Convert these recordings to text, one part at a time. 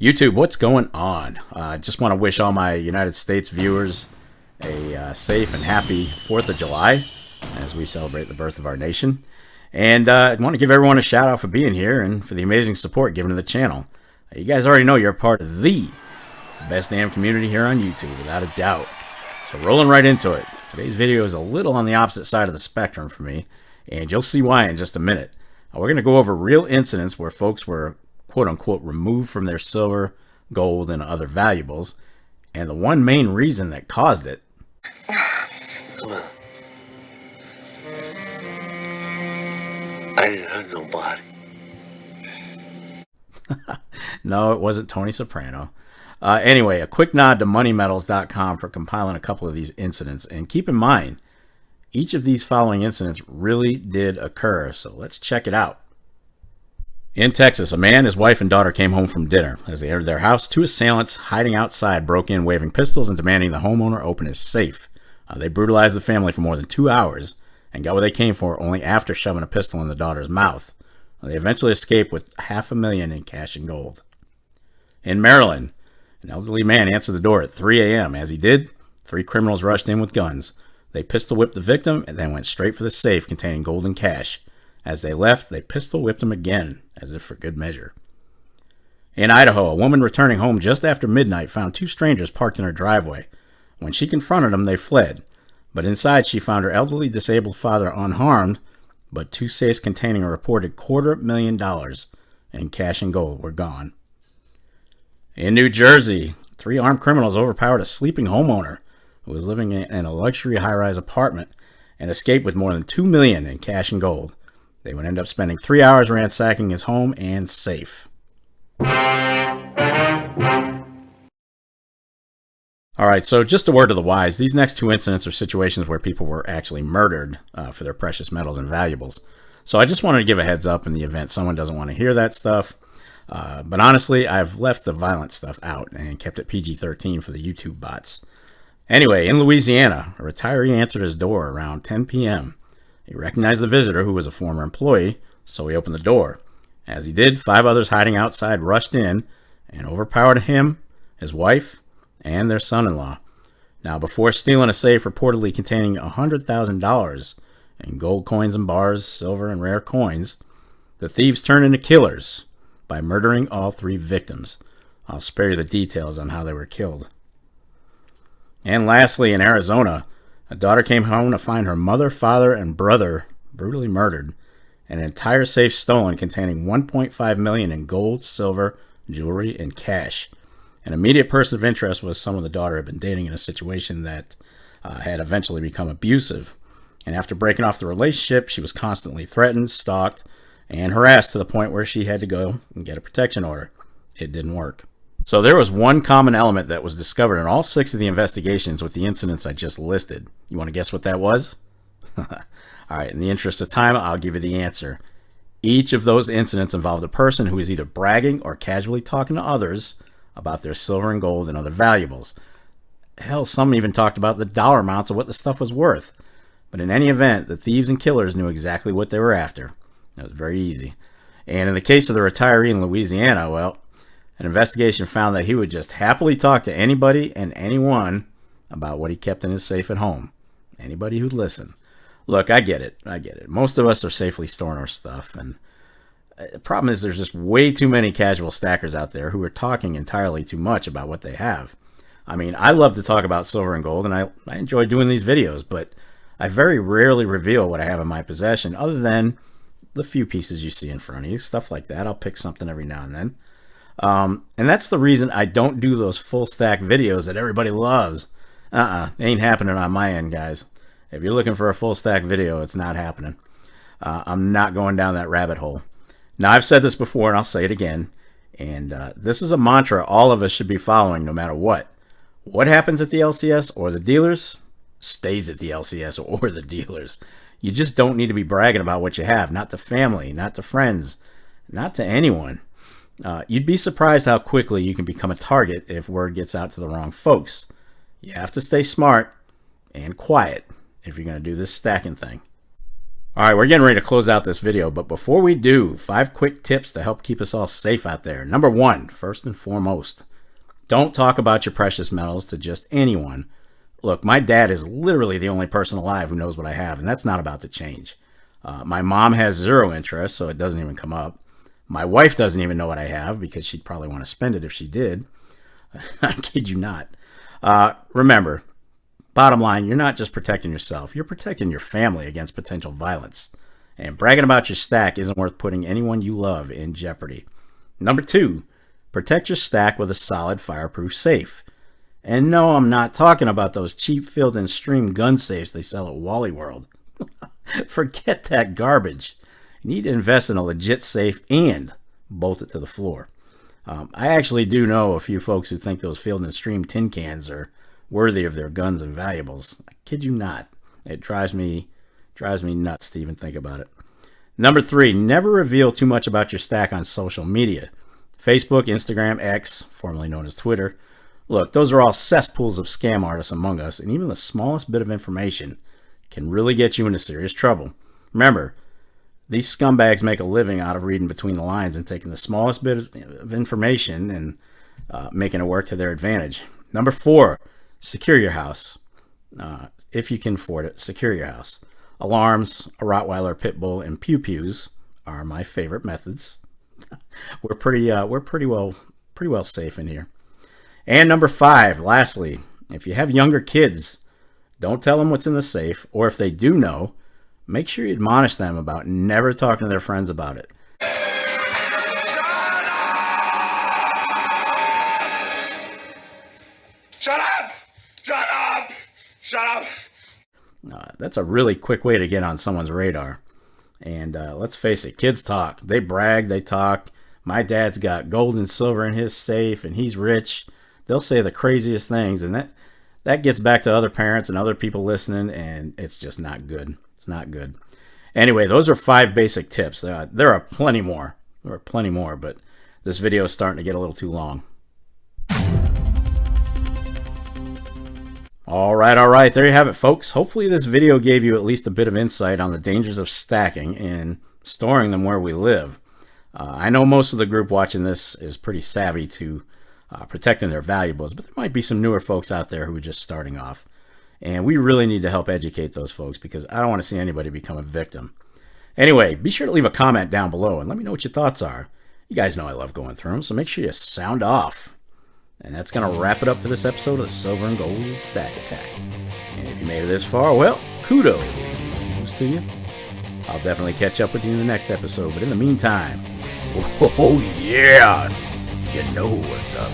YouTube, what's going on? I just want to wish all my United States viewers a safe and happy 4th of July as we celebrate the birth of our nation. And I want to give everyone a shout out for being here and for the amazing support given to the channel. You guys already know you're part of the best damn community here on YouTube, without a doubt. So rolling right into it. Today's video is a little on the opposite side of the spectrum for me, and you'll see why in just a minute. We're going to go over real incidents where folks were quote-unquote removed from their silver, gold, and other valuables, and the one main reason that caused it. Come on. I didn't hurt nobody. No, it wasn't Tony Soprano. Anyway, a quick nod to moneymetals.com for compiling a couple of these incidents. And keep in mind, each of these following incidents really did occur, so let's check it out. In Texas, a man, his wife, and daughter came home from dinner. As they entered their house, two assailants hiding outside broke in, waving pistols and demanding the homeowner open his safe. They brutalized the family for more than 2 hours and got what they came for only after shoving a pistol in the daughter's mouth. They eventually escaped with $500,000 in cash and gold. In Maryland, an elderly man answered the door at 3 a.m. As he did, 3 criminals rushed in with guns. They pistol whipped the victim and then went straight for the safe containing gold and cash. As they left, they pistol whipped him again, as if for good measure. In Idaho, a woman returning home just after midnight found 2 strangers parked in her driveway. When she confronted them, they fled. But inside, she found her elderly disabled father unharmed, but 2 safes containing a reported $250,000 in cash and gold were gone. In New Jersey, 3 armed criminals overpowered a sleeping homeowner who was living in a luxury high-rise apartment and escaped with more than $2 million in cash and gold. They would end up spending 3 hours ransacking his home and safe. Alright, so just a word to the wise. These next 2 incidents are situations where people were actually murdered for their precious metals and valuables. So I just wanted to give a heads up in the event someone doesn't want to hear that stuff. But honestly, I've left the violent stuff out and kept it PG-13 for the YouTube bots. Anyway, in Louisiana, a retiree answered his door around 10 p.m. He recognized the visitor, who was a former employee, so he opened the door. As he did, 5 others hiding outside rushed in and overpowered him, his wife, and their son-in-law. Now, before stealing a safe reportedly containing $100,000 in gold coins and bars, silver, and rare coins, the thieves turned into killers by murdering all 3 victims. I'll spare you the details on how they were killed. And lastly, in Arizona, a daughter came home to find her mother, father, and brother brutally murdered, and an entire safe stolen containing $1.5 million in gold, silver, jewelry, and cash. An immediate person of interest was someone the daughter had been dating in a situation that had eventually become abusive. And after breaking off the relationship, she was constantly threatened, stalked, and harassed to the point where she had to go and get a protection order. It didn't work. So there was one common element that was discovered in all 6 of the investigations with the incidents I just listed. You want to guess what that was? Alright, in the interest of time, I'll give you the answer. Each of those incidents involved a person who was either bragging or casually talking to others about their silver and gold and other valuables. Hell, some even talked about the dollar amounts of what the stuff was worth. But in any event, the thieves and killers knew exactly what they were after. It was very easy. And in the case of the retiree in Louisiana, well, an investigation found that he would just happily talk to anybody and anyone about what he kept in his safe at home. Anybody who'd listen. Look, I get it. Most of us are safely storing our stuff, and the problem is there's just way too many casual stackers out there who are talking entirely too much about what they have. I mean, I love to talk about silver and gold, and I enjoy doing these videos, but I very rarely reveal what I have in my possession, other than the few pieces you see in front of you, stuff like that. I'll pick something every now and then. And that's the reason I don't do those full stack videos that everybody loves. Ain't happening on my end, guys. If you're looking for a full stack video, it's not happening. I'm not going down that rabbit hole. Now, I've said this before, and I'll say it again, and this is a mantra all of us should be following no matter what. What happens at the LCS or the dealers stays at the LCS or the dealers. You just don't need to be bragging about what you have, not to family, not to friends, not to anyone. You'd be surprised how quickly you can become a target if word gets out to the wrong folks. You have to stay smart and quiet if you're going to do this stacking thing. All right, we're getting ready to close out this video, but before we do, 5 quick tips to help keep us all safe out there. Number 1, first and foremost, don't talk about your precious metals to just anyone. Look, my dad is literally the only person alive who knows what I have, and that's not about to change. My mom has 0 interest, so it doesn't even come up. My wife doesn't even know what I have because she'd probably want to spend it if she did. I kid you not. Remember, bottom line, you're not just protecting yourself, you're protecting your family against potential violence. And bragging about your stack isn't worth putting anyone you love in jeopardy. Number 2, protect your stack with a solid fireproof safe. And no, I'm not talking about those cheap Field and Stream gun safes they sell at Wally World. Forget that garbage. You need to invest in a legit safe and bolt it to the floor. I actually do know a few folks who think those Field and Stream tin cans are worthy of their guns and valuables. I kid you not. It drives me nuts to even think about it. Number 3, never reveal too much about your stack on social media. Facebook, Instagram, X, formerly known as Twitter. Look, those are all cesspools of scam artists among us, and even the smallest bit of information can really get you into serious trouble. Remember, these scumbags make a living out of reading between the lines and taking the smallest bit of information and making it work to their advantage. Number 4, secure your house. If you can afford it, secure your house. Alarms, a Rottweiler, pit bull, and pew-pews are my favorite methods. We're pretty well safe in here. And number 5, lastly, if you have younger kids, don't tell them what's in the safe, or if they do know, make sure you admonish them about never talking to their friends about it. Shut up! Shut up! Shut up! That's a really quick way to get on someone's radar. And let's face it, kids talk. They brag, they talk. My dad's got gold and silver in his safe, and he's rich. They'll say the craziest things, and that gets back to other parents and other people listening, and it's just not good. It's not good. Anyway, those are 5 basic tips. There are plenty more. But this video is starting to get a little too long. All right. There you have it, folks. Hopefully this video gave you at least a bit of insight on the dangers of stacking and storing them where we live. I know most of the group watching this is pretty savvy to protecting their valuables, but there might be some newer folks out there who are just starting off. And we really need to help educate those folks because I don't want to see anybody become a victim. Anyway, be sure to leave a comment down below and let me know what your thoughts are. You guys know I love going through them, so make sure you sound off. And that's going to wrap it up for this episode of the Silver and Gold Stack Attack. And if you made it this far, well, kudos to you. I'll definitely catch up with you in the next episode, but in the meantime, oh yeah, you know what's up.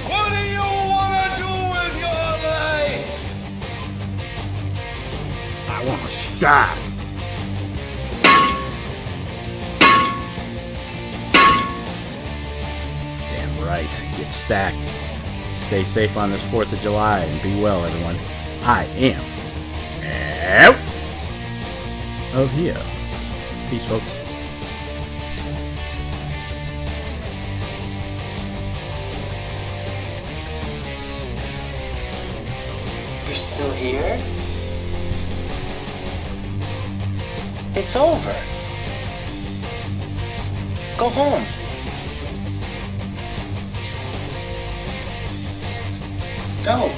What do you want to do with your life? I want to stack. Damn right, get stacked. Stay safe on this 4th of July and be well, everyone. I am out of here. Peace, folks. You're still here? It's over. Go home. Go.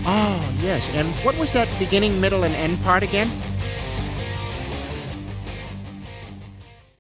Oh, yes. And what was that beginning, middle, and end part again?